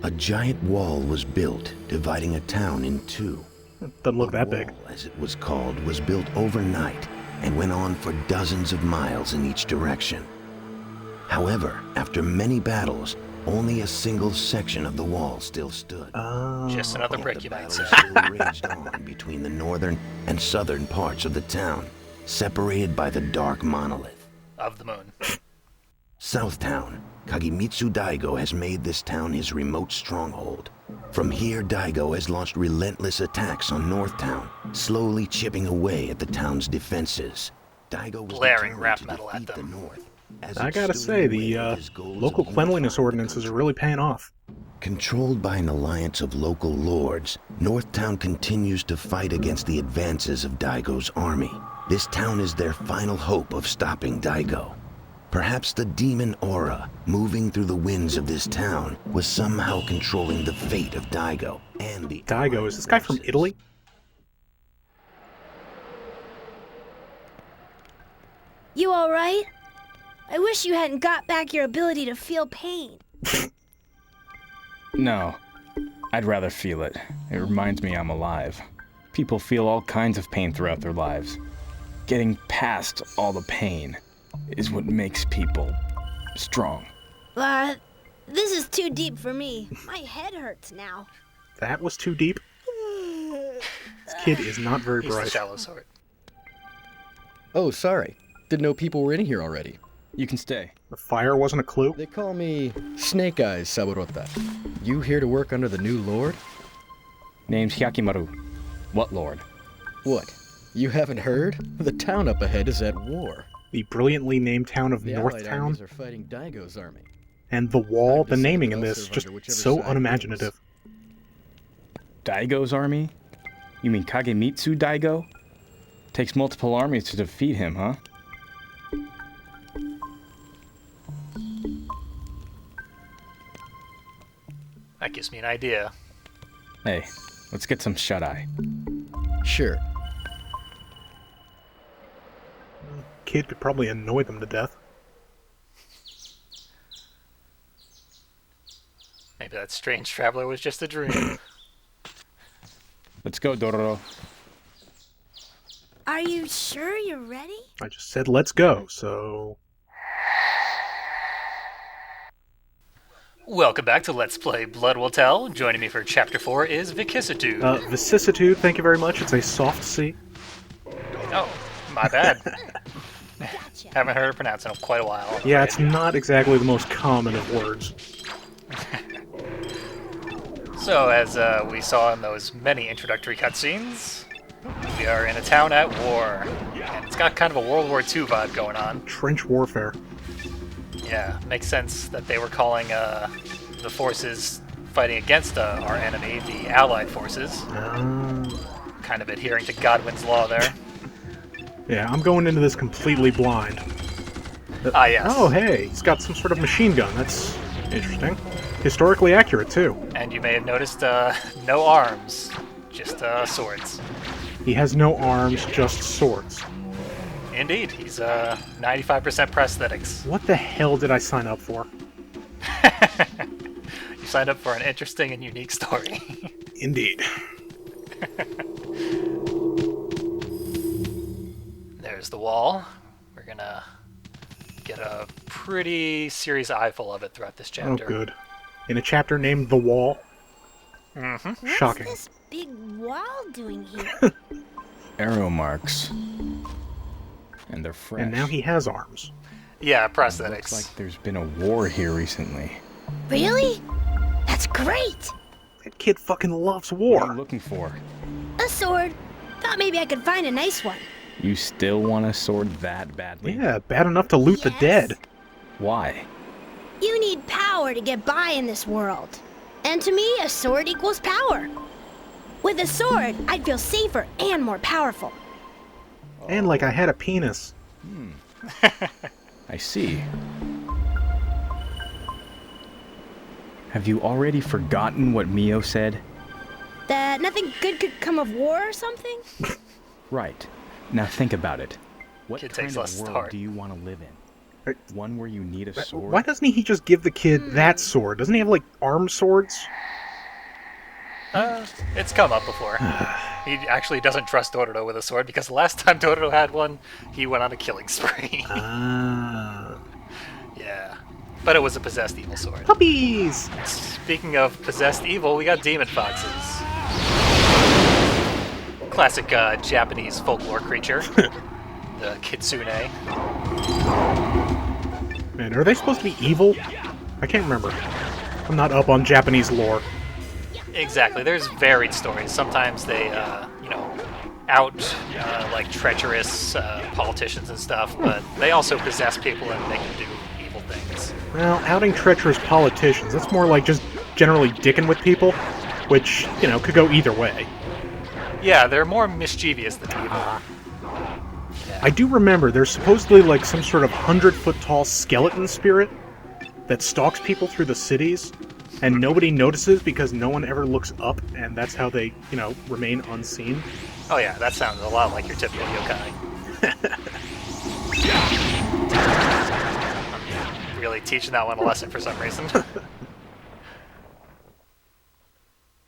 a giant wall was built, dividing a town in two. Doesn't look that The big. wall, as it was called, was built overnight and went on for dozens of miles in each direction. However, after many battles, only a single section of the wall still stood. Just another Yet brick, the you might battle say. still raged on between the northern and southern parts of the town, separated by the dark monolith. Of the moon. Southtown, Kagemitsu Daigo has made this town his remote stronghold. From here, Daigo has launched relentless attacks on Northtown, slowly chipping away at the town's defenses. Daigo was Blaring determined rap to metal at defeat the them. North, as I it gotta stood say, in way the of his goals local of cleanliness unifying the ordinances are country. really paying off. Controlled by an alliance of local lords, Northtown continues to fight against the advances of Daigo's army. This town is their final hope of stopping Daigo. Perhaps the demon aura moving through the winds of this town was somehow controlling the fate of Daigo and the Daigo, allied is this guy from forces. Italy? You alright? I wish you hadn't got back your ability to feel pain. No, I'd rather feel it. It reminds me I'm alive. People feel all kinds of pain throughout their lives. Getting past all the pain is what makes people strong. This is too deep for me. My head hurts now. That was too deep. This kid is not very He's the bright. shallow sort. Oh, sorry. Didn't know people were in here already. You can stay. The fire wasn't a clue. They call me Snake Eyes Saburota. You here to work under the new lord? Name's Hyakimaru. What lord? What? You haven't heard? The town up ahead is at war. The brilliantly named town of The Allied Northtown, armies are fighting Daigo's army. and the wall, I've the decided naming in I'll this, serve just under whichever so side unimaginative. Daigo's army? You mean Kagemitsu Daigo? Takes multiple armies to defeat him, huh? That gives me an idea. Hey, let's get some shut-eye. Sure. Kid could probably annoy them to death. Maybe that strange traveler was just a dream. Let's go, Dororo. Are you sure you're ready? I just said let's go, so... Welcome back to Let's Play Blood Will Tell. Joining me for Chapter 4 is Vicissitude. Vicissitude, thank you very much. It's a soft C. Oh, my bad. Haven't heard it pronounced in quite a while. Yeah, it's not exactly the most common of words. So, as we saw in those many introductory cutscenes, we are in a town at war. And it's got kind of a World War II vibe going on. Trench warfare. Yeah, makes sense that they were calling the forces fighting against our enemy the Allied forces. Kind of adhering to Godwin's law there. Yeah, I'm going into this completely blind. Ah, yes. Oh, hey, he's got some sort of machine gun. That's interesting. Historically accurate, too. And you may have noticed no arms, just swords. He has no arms, just swords. Indeed, he's 95% prosthetics. What the hell did I sign up for? You signed up for an interesting and unique story. Indeed. There's the wall. We're gonna get a pretty serious eyeful of it throughout this Oh, chapter. good. In a chapter named The Wall. What's Shocking. this big wall doing here? Arrow marks. And they're fresh. And now he has arms. Yeah, Looks prosthetics. like there's been a war here recently. Really? That's great! That kid fucking loves What are war. you looking for? A sword. Thought maybe I could find a nice one. You still want a sword that badly? Yeah, bad enough to loot the Yes. dead. Why? You need power to get by in this world. And to me, a sword equals power. With a sword, I'd feel safer and more powerful. And like I had a penis. I see. Have you already forgotten what Mio said? That nothing good could come of war or something? Right. Now think about it. What Kid kind takes of less to world heart. do you want to live in? One where you need a sword? Why doesn't he just give the kid that sword? Doesn't he have, like, arm swords? It's come up before. He actually doesn't trust Dororo with a sword because the last time Dororo had one, he went on a killing spree. Ah. Yeah. But it was a possessed evil sword. Puppies! Speaking of possessed evil, we got demon foxes. Classic Japanese folklore creature. The kitsune. Man, are they supposed to be evil? I can't remember. I'm not up on Japanese lore. Exactly. There's varied stories. Sometimes they, out like treacherous politicians and stuff, but they also possess people and make them do evil things. Well, outing treacherous politicians, that's more like just generally dicking with people, which, could go either way. Yeah, they're more mischievous than evil. I do remember there's supposedly like some sort of 100-foot tall skeleton spirit that stalks people through the cities, and nobody notices because no one ever looks up, and that's how they, remain unseen. Oh yeah, that sounds a lot like your typical yokai. I'm really teaching that one a lesson for some reason.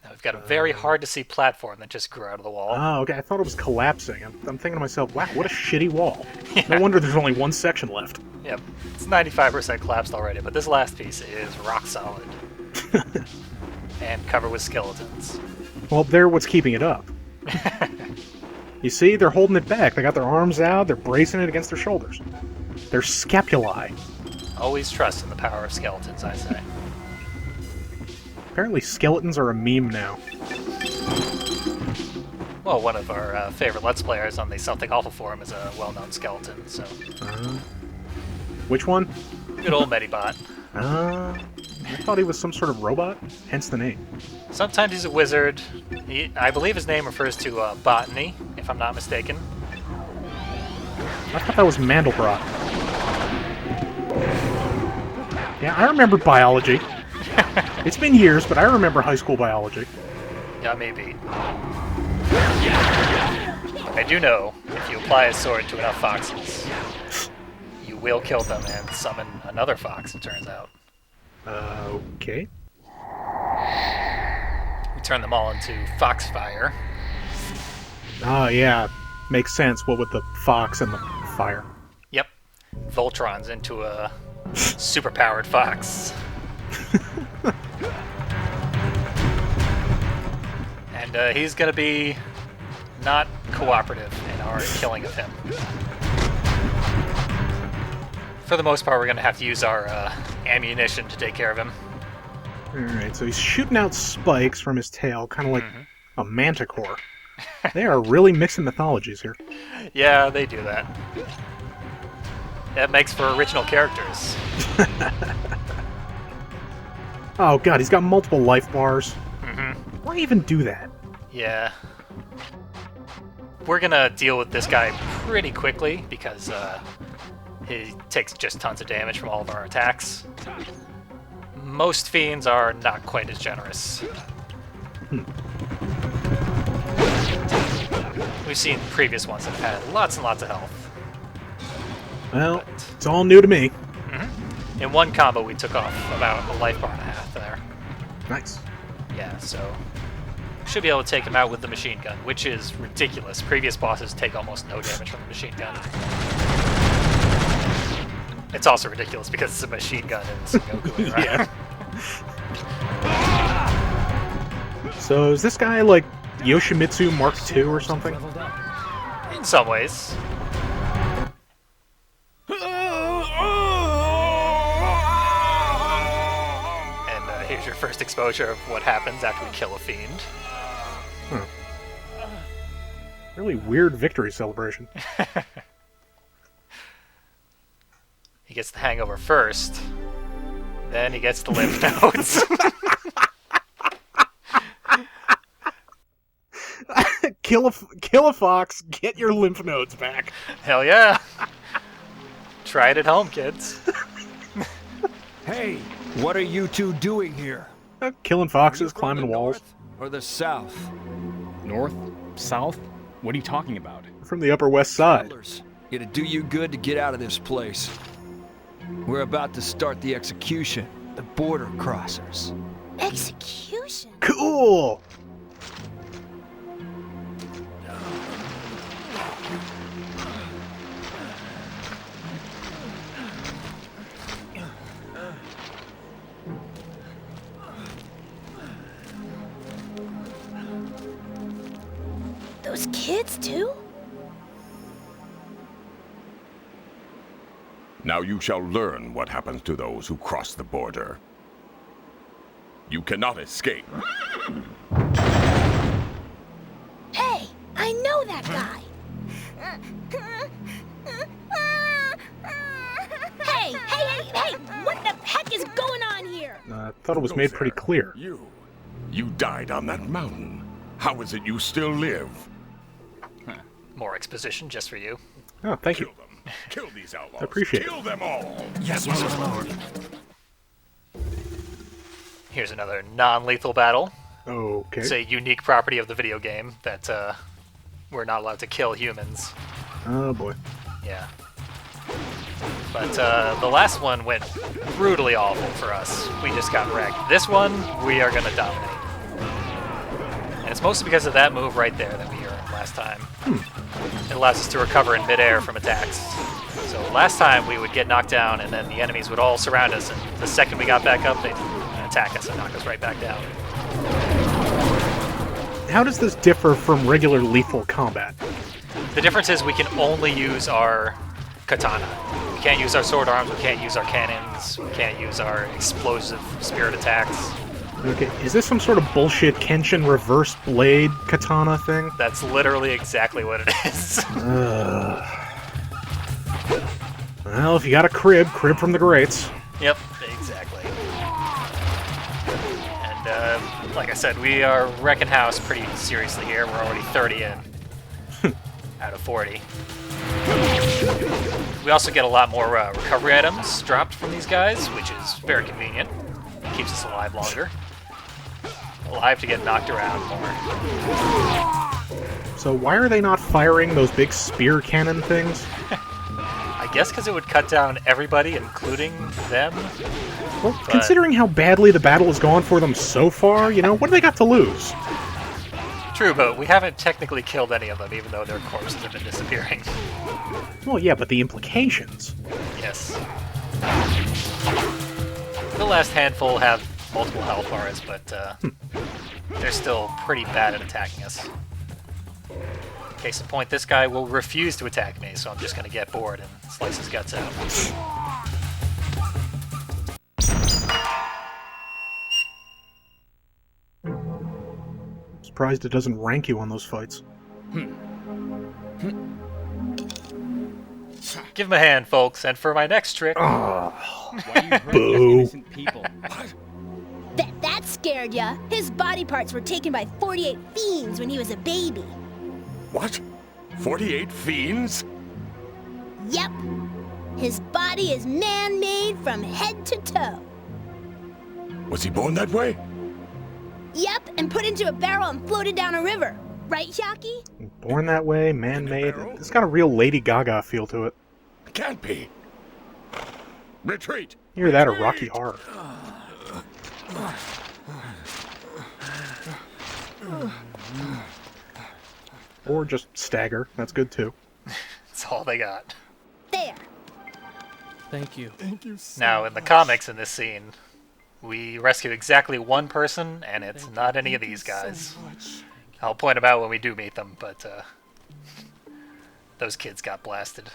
Now we've got a very hard-to-see platform that just grew out of the wall. Oh, okay, I thought it was collapsing. I'm thinking to myself, wow, what a shitty wall. Yeah. No wonder there's only one section left. Yep, it's 95% collapsed already, but this last piece is rock solid. And covered with skeletons. Well, they're what's keeping it up. You see, they're holding it back. They got their arms out, they're bracing it against their shoulders. They're scapulae. Always trust in the power of skeletons, I say. Apparently skeletons are a meme now. Well, one of our favorite Let's Players on the Something Awful forum is a well-known skeleton, so... Which one? Good old Medibot. I thought he was some sort of robot, hence the name. Sometimes he's a wizard. I believe his name refers to botany, if I'm not mistaken. I thought that was Mandelbrot. Yeah, I remember biology. It's been years, but I remember high school biology. Yeah, maybe. I do know, if you apply a sword to enough foxes, you will kill them and summon another fox, it turns out. Okay. We turn them all into foxfire. Oh, yeah. Makes sense, what with the fox and the fire. Yep. Voltron's into a superpowered fox. And he's gonna be not cooperative in our killing of him. For the most part, we're gonna have to use our ammunition to take care of him. Alright, so he's shooting out spikes from his tail, kind of like a manticore. They are really mixing mythologies here. Yeah, they do that. That makes for original characters. Oh god, he's got multiple life bars. Why even do that? Yeah. We're gonna deal with this guy pretty quickly because he takes just tons of damage from all of our attacks. Most fiends are not quite as generous. We've seen previous ones that have had lots and lots of health. Well, it's all new to me. In one combo, we took off about a life bar and a half there. Nice. Yeah, so should be able to take him out with the machine gun, which is ridiculous. Previous bosses take almost no damage from the machine gun. It's also ridiculous because it's a machine gun and Sengoku, right? Yeah. So is this guy like Yoshimitsu Mark II or something? In some ways. And here's your first exposure of what happens after we kill a fiend. Really weird victory celebration. He gets the hangover first, then he gets the lymph nodes. Kill a fox, get your lymph nodes back. Hell yeah. Try it at home, kids. Hey, what are you two doing here? Killing foxes, climbing walls. Or the south? North? South? What are you talking about? From the Upper West Side. It'd do you good to get out of this place. We're about to start the execution. The border crossers. Execution? Cool! Those kids, too? Now you shall learn what happens to those who cross the border. You cannot escape. Hey, I know that guy! Hey! What the heck is going on here? I thought it was made pretty clear. You died on that mountain. How is it you still live? More exposition just for you. Oh, thank you. Kill them. Kill these outlaws. I appreciate it. Kill them all. Yes, my lord. Here's another non-lethal battle. Okay. It's a unique property of the video game that we're not allowed to kill humans. Oh, boy. Yeah. But the last one went brutally awful for us. We just got wrecked. This one, we are going to dominate. And it's mostly because of that move right there that we earned last time. It allows us to recover in midair from attacks. So last time we would get knocked down and then the enemies would all surround us, and the second we got back up, they'd attack us and knock us right back down. How does this differ from regular lethal combat? The difference is we can only use our katana. We can't use our sword arms, we can't use our cannons, we can't use our explosive spirit attacks. Okay, is this some sort of bullshit Kenshin reverse blade katana thing? That's literally exactly what it is. Well, if you got a crib Yep, from the greats. exactly. And like I said, we are wrecking house pretty seriously here. We're already 30 in out of 40. We also get a lot more recovery items dropped from these guys, which is very convenient. Keeps us alive longer. Alive to get knocked around more. So why are they not firing those big spear cannon things? I guess because it would cut down everybody, including them. Well, But- considering how badly the battle has gone for them so far, you know, what do they got to lose? True, but we haven't technically killed any of them, even though their corpses have been disappearing. Well, yeah, but the implications. Yes. The last handful have multiple health bars, but they're still pretty bad at attacking us. Case in point, this guy will refuse to attack me, so I'm just going to get bored and slice his guts out. Surprised it doesn't rank you on those fights. Give him a hand, folks, and for my next trick... Why are you hurting Boo. innocent people? That scared ya. His body parts were taken by 48 fiends when he was a baby. What? 48 fiends? Yep. His body is man-made from head to toe. Was he born that way? Yep, and put into a barrel and floated down a river. Right, Hyaki? Born that way, man-made. It's got a real Lady Gaga feel to it. Can't be. Retreat! Either that or Rocky Horror. Or just stagger. That's good too. That's all they got. There. Thank you. Now, in the comics in this scene, we rescue exactly one person, and it's not any of these guys. I'll point them out when we do meet them, but those kids got blasted.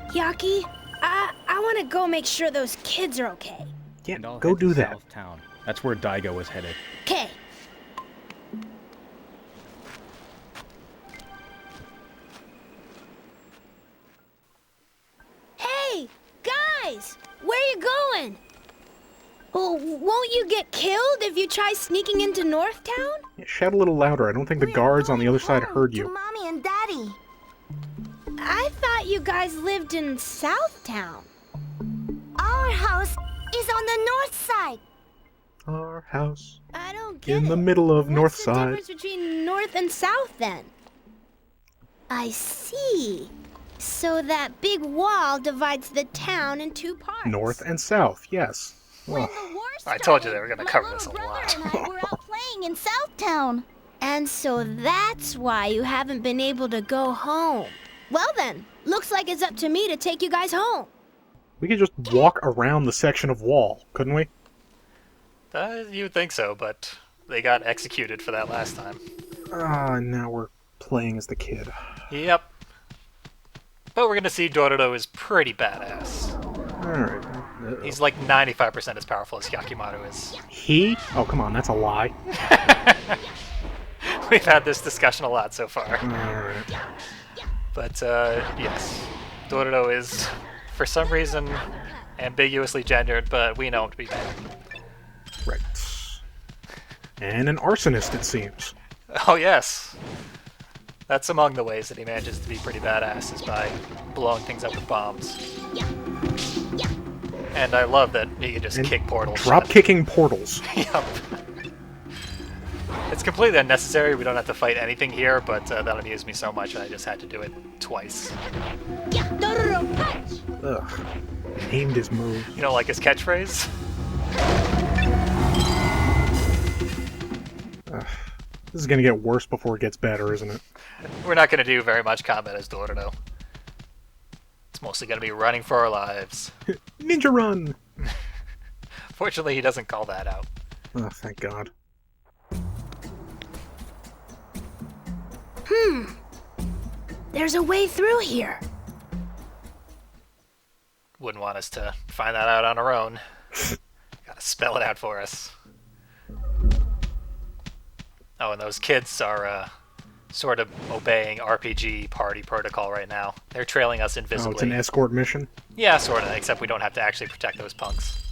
Hyaki, I want to go make sure those kids are okay. Yeah, And I'll go head to do that. South Town. That's where Daigo was headed. Okay. Hey, guys! Where you going? Oh, won't you get killed if you try sneaking into North Town? Yeah, shout a little louder. I don't think the guards on the other side heard To you. Mommy and Daddy. I thought you guys lived in South Town. Our house is on the north side. Our house I don't get in it. the middle of North What's the Side. difference between north and south then? I see. So that big wall divides the town in two parts. North and south, yes. When Ugh. the war I told you started, they were gonna my cover little this a brother lot. and I were out playing in Southtown. And so that's why you haven't been able to go home. Well then, looks like it's up to me to take you guys home. We could just walk around the section of wall, couldn't we? You would think so, but they got executed for that last time. Now we're playing as the kid. Yep. But we're gonna see Dororo is pretty badass. Alright. He's like 95% as powerful as Yakimaru is. He? Oh, come on, that's a lie. We've had this discussion a lot so far. Alright. But, yes. Dororo is, for some reason, ambiguously gendered, but we know him to be bad. Right. And an arsonist, it seems. Oh, yes. That's among the ways that he manages to be pretty badass, is by blowing things up with bombs. And I love that he can just kick portals. Drop-kicking portals. Yep. It's completely unnecessary. We don't have to fight anything here, but that amused me so much, and I just had to do it twice. Dororo punch! Ugh. Named his move. You don't like his catchphrase? This is gonna get worse before it gets better, isn't it? We're not going to do very much combat as Dororo. It's mostly going to be running for our lives. Ninja run! Fortunately, he doesn't call that out. Oh, thank God. There's a way through here. Wouldn't want us to find that out on our own. Gotta spell it out for us. Oh, and those kids are sort of obeying RPG party protocol right now. They're trailing us invisibly. Oh, it's an escort mission? Yeah, sort of, except we don't have to actually protect those punks.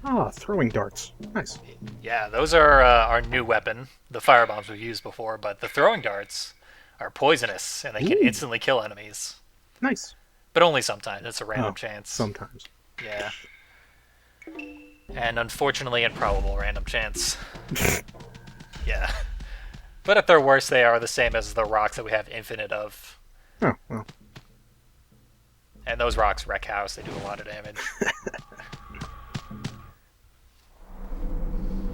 Ah, throwing darts. Nice. Yeah, those are our new weapon. The firebombs we've used before, but the throwing darts are poisonous, and they can instantly kill enemies. Nice. But only sometimes. It's a random chance. Sometimes. Yeah. And unfortunately, improbable random chance. Yeah. But at their worst, they are the same as the rocks that we have infinite of. Oh, well. And those rocks wreck house. They do a lot of damage.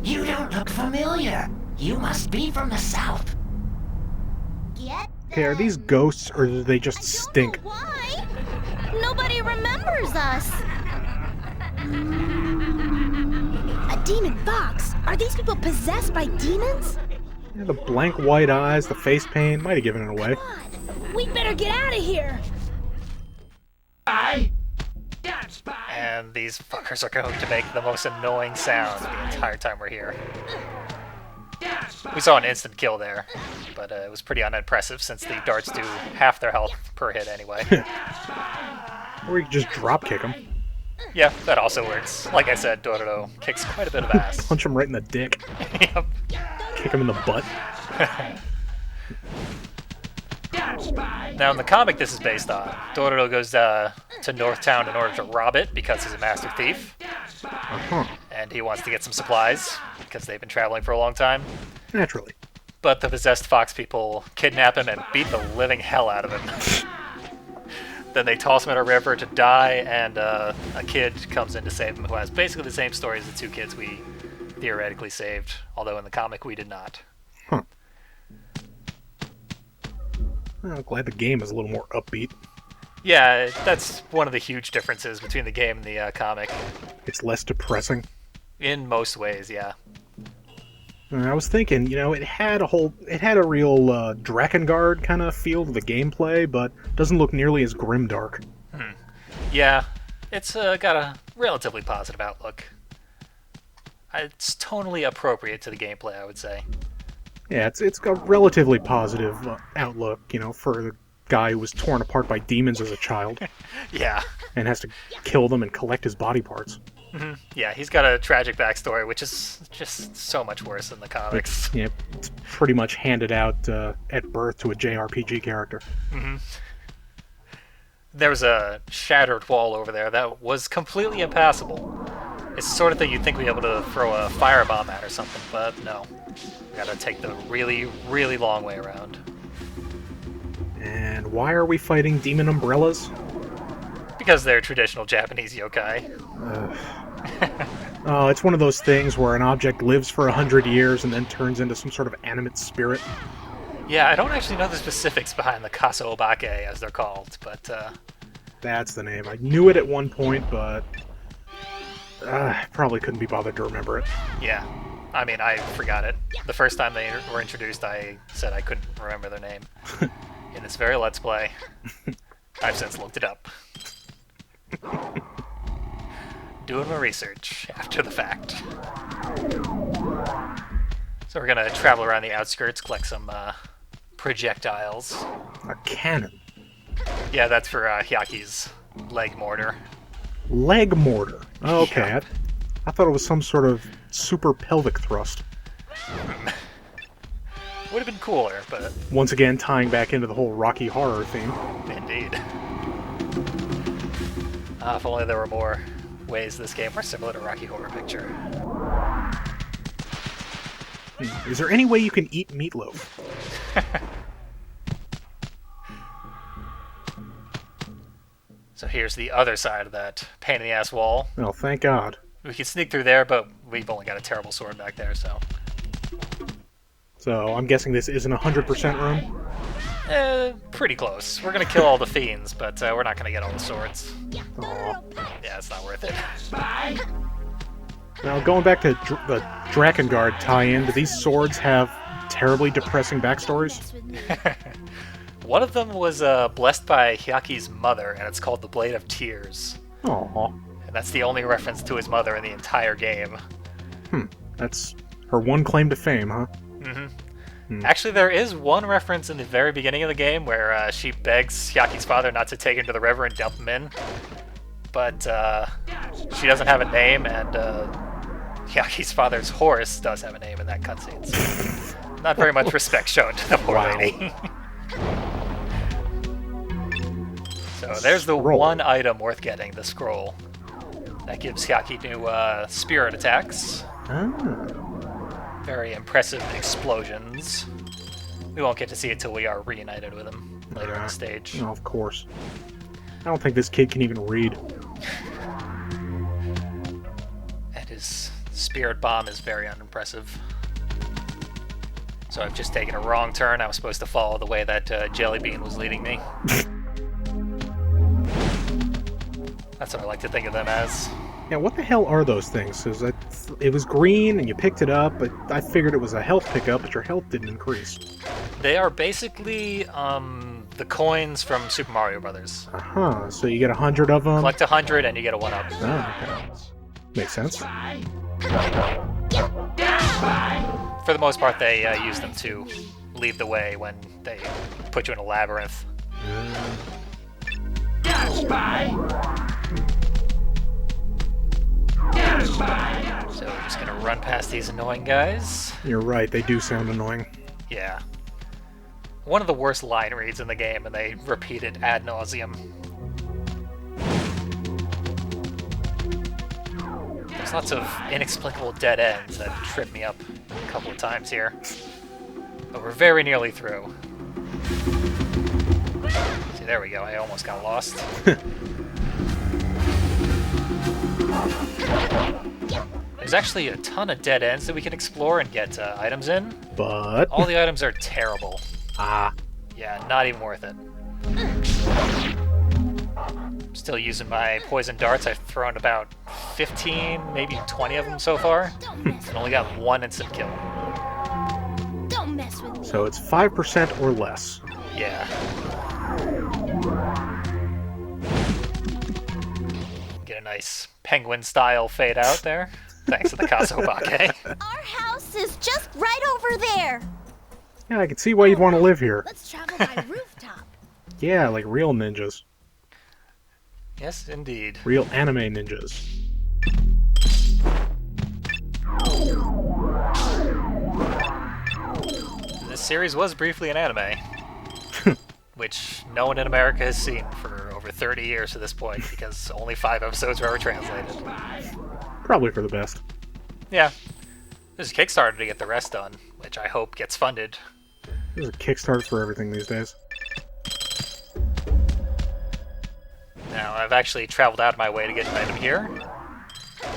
You don't look familiar. You must be from the south. Okay, are these ghosts, or do they just stink? Why? Nobody remembers us. A demon fox? Are these people possessed by demons? Yeah, the blank white eyes, the face paint, might have given it away. God, we better get out of here. And these fuckers are going to make the most annoying sound the entire time we're here. We saw an instant kill there, but it was pretty unimpressive since the darts do half their health per hit anyway. Or you could just drop kick them. Yeah, that also works. Like I said, Dororo kicks quite a bit of ass. Punch him right in the dick. Yep. Kick him in the butt. Now in the comic this is based on, Dororo goes to Northtown in order to rob it because he's a master thief. Uh-huh. And he wants to get some supplies because they've been traveling for a long time. Naturally. But the possessed fox people kidnap him and beat the living hell out of him. Then they toss him in a river to die, and a kid comes in to save him who has basically the same story as the two kids we theoretically saved, although in the comic we did not. Huh. Well, I'm glad the game is a little more upbeat. Yeah, that's one of the huge differences between the game and the comic. It's less depressing. In most ways, yeah. I was thinking, it had a real Drakengard kind of feel to the gameplay, but doesn't look nearly as grimdark. Yeah, it's got a relatively positive outlook. It's tonally appropriate to the gameplay, I would say. Yeah, it's got a relatively positive outlook, for the guy who was torn apart by demons as a child. Yeah. And has to kill them and collect his body parts. Mm-hmm. Yeah, he's got a tragic backstory, which is just so much worse than the comics. It's pretty much handed out at birth to a JRPG character. Mm-hmm. There was a shattered wall over there that was completely impassable. It's the sort of thing you'd think we'd be able to throw a firebomb at or something, but no. We gotta take the really, really long way around. And And why are we fighting demon umbrellas? Because they're traditional Japanese yokai. Oh, it's one of those things where an object lives for 100 years and then turns into some sort of animate spirit. Yeah, I don't actually know the specifics behind the Kaso Obake, as they're called, but That's the name. I knew it at one point, but probably couldn't be bothered to remember it. yeah. I mean, I forgot it. The first time they were introduced, I said I couldn't remember their name. In this very Let's Play. I've since looked it up. Doing my research after the fact. So we're gonna travel around the outskirts, collect some projectiles. A cannon. Yeah, that's for Hyaki's leg mortar. Leg mortar. Oh, okay. Yeah. I thought it was some sort of super pelvic thrust. Would have been cooler, but... Once again, tying back into the whole Rocky Horror theme. Indeed. If only there were more ways this game were similar to Rocky Horror Picture. Is there any way you can eat meatloaf? So here's the other side of that pain-in-the-ass wall. Oh, thank God. We can sneak through there, but we've only got a terrible sword back there, so... So, I'm guessing this isn't a 100% room? Pretty close. We're gonna kill all the fiends, but we're not gonna get all the swords. Aw. Yeah, it's not worth it. Now, going back to the Drakengard tie-in, do these swords have terribly depressing backstories? One of them was blessed by Hyaki's mother, and it's called the Blade of Tears. Aww. And that's the only reference to his mother in the entire game. That's her one claim to fame, huh? Actually, there is one reference in the very beginning of the game where she begs Hyaki's father not to take him to the river and dump him in. But she doesn't have a name, and Hyaki's father's horse does have a name in that cutscene. So not very much respect shown to the poor lady. So there's the one item worth getting, the scroll. That gives Hyaki new spirit attacks. Very impressive explosions. We won't get to see it till we are reunited with him later in the stage. No, of course. I don't think this kid can even read. And his spirit bomb is very unimpressive. So I've just taken a wrong turn. I was supposed to follow the way that Jelly Bean was leading me. That's what I like to think of them as. Yeah, what the hell are those things? It was green and you picked it up, but I figured it was a health pickup, but your health didn't increase. They are basically the coins from Super Mario Brothers. So you get 100 of them? Collect 100 and you get a 1-up. Oh, okay. Makes sense. For the most part, they use them to lead the way when they put you in a labyrinth. So we're just gonna run past these annoying guys. You're right, they do sound annoying. Yeah. One of the worst line reads in the game, and they repeat it ad nauseum. There's lots of inexplicable dead ends that trip me up a couple of times here. But we're very nearly through. See, there we go. I almost got lost. There's actually a ton of dead ends that we can explore and get items in. But... all the items are terrible. Yeah, not even worth it. Still using my poison darts. I've thrown about 15, maybe 20 of them so far. And only got one instant kill. Don't mess with me. So it's 5% or less. Yeah. Get a nice penguin-style fade out there. Thanks to the Kazobake. Our house is just right over there. Yeah, I can see why you'd want to live here. Let's travel by rooftop. Yeah, like real ninjas. Yes, indeed. Real anime ninjas. This series was briefly an anime. Which no one in America has seen for over 30 years to this point, because only 5 episodes were ever translated. Probably for the best. Yeah. There's a Kickstarter to get the rest done, which I hope gets funded. There's a Kickstarter for everything these days. I've actually traveled out of my way to get an item here.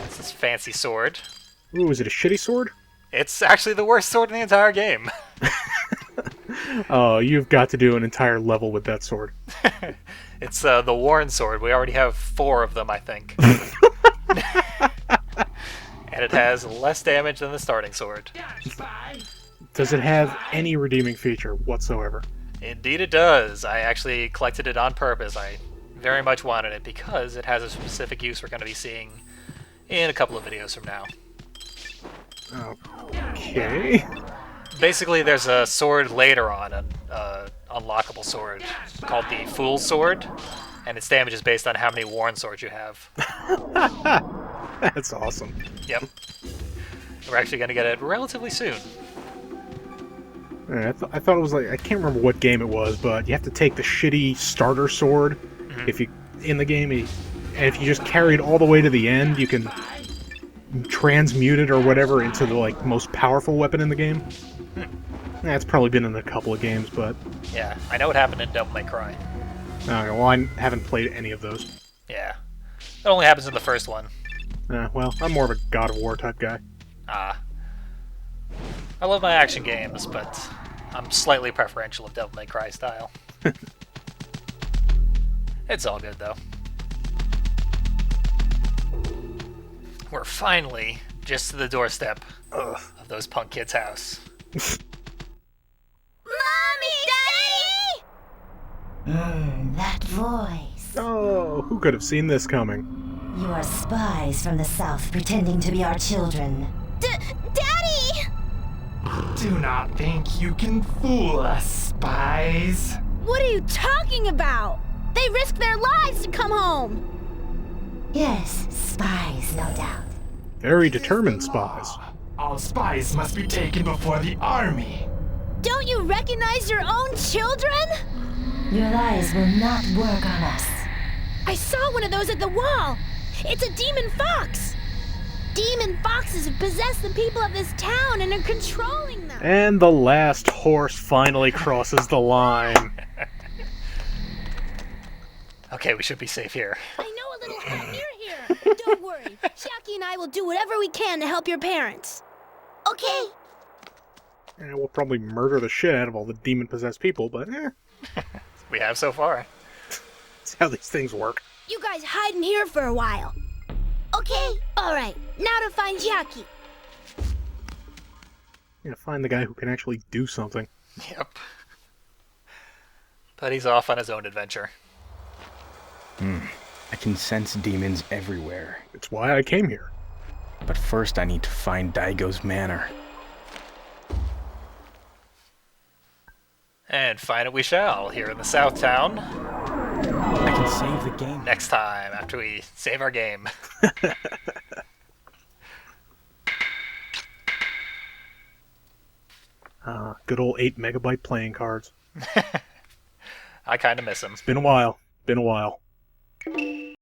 It's this fancy sword. Ooh, is it a shitty sword? It's actually the worst sword in the entire game. Oh, you've got to do an entire level with that sword. It's the Warren sword. We already have 4 of them, I think. And it has less damage than the starting sword. Does it have any redeeming feature whatsoever? Indeed it does. I actually collected it on purpose. I very much wanted it because it has a specific use we're going to be seeing in a couple of videos from now. Okay. Basically, there's a sword later on, an unlockable sword, called the Fool's Sword, and its damage is based on how many Warren swords you have. That's awesome. Yep. We're actually going to get it relatively soon. I thought it was like, I can't remember what game it was, but you have to take the shitty starter sword if you in the game, and if you just carry it all the way to the end, you can transmute it or whatever into the like most powerful weapon in the game. That's probably been in a couple of games, but Yeah, I know what happened in Devil May Cry. okay, well, I haven't played any of those. Yeah. It only happens in the first one. Well, I'm more of a God of War type guy. I love my action games, but I'm slightly preferential of Devil May Cry style. It's all good, though. We're finally just to the doorstep of those punk kids' house. Mommy, Daddy! That voice. Oh, who could have seen this coming? You are spies from the south pretending to be our children. Daddy! Do not think you can fool us, spies. What are you talking about? They risked their lives to come home. Yes, spies, no doubt. Very determined spies. All spies must be taken before the army. Don't you recognize your own children? Your lies will not work on us. I saw one of those at the wall. It's a demon fox. Demon foxes have possessed the people of this town and are controlling them. And the last horse finally crosses the line. Okay, we should be safe here. I know a little home near here. Don't worry. Chiaki and I will do whatever we can to help your parents. Okay. And we'll probably murder the shit out of all the demon-possessed people, but We have so far. that's how these things work. You guys hide in here for a while. Okay. All right. Now to find Chiaki. You know, find the guy who can actually do something. Yep. But he's off on his own adventure. I can sense demons everywhere. It's why I came here. But first I need to find Daigo's manor. And find it we shall, here in the South Town. I can save the game. Next time, after we save our game. Good old 8 megabyte playing cards. I kind of miss him. Been a while.